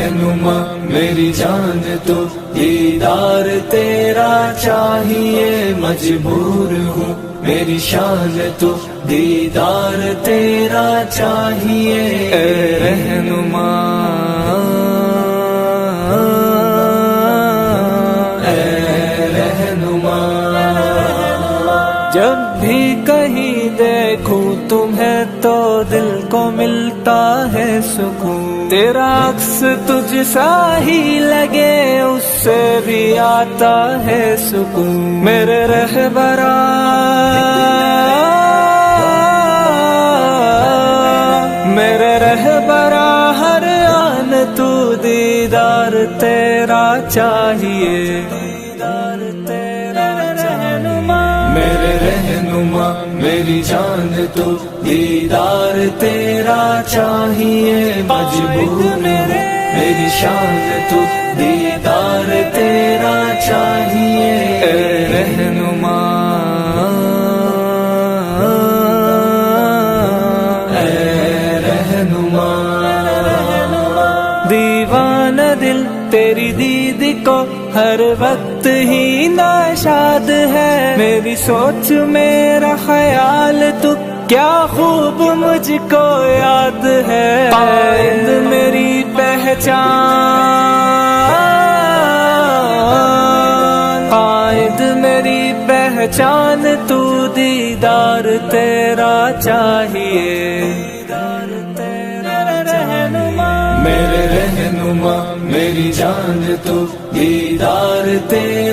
رہنما میری جان تو دیدار تیرا چاہیے، مجبور ہوں میری شان تو دیدار تیرا چاہیے، اے رہنما اے رہنما۔ جب بھی کہیں دیکھوں تمہیں تو دل کو ملتا ہے سکون، تیرا عکس تجھ سا ہی لگے اس سے بھی آتا ہے سکون، میرے رہبرا میرے رہبرا ہر آن تو دیدار تیرا چاہیے، دیدار تیرا رہنما میرے رہنما میری جان تو دیدار تیرا چاہیے، مجبور میری شان تو دیدار تیرا چاہیے، اے رہنما اے رہنما۔ دیوانہ دل تیری دید کو ہر وقت ہی ناشاد ہے، میری سوچ میرا خیال تو کیا خوب مجھ کو یاد ہے، قائد میری پہچان قائد میری پہچان تو دیدار تیرا چاہیے، دیدار تیرا رہنما میرے رہنما میری جان تو دیدار تیرا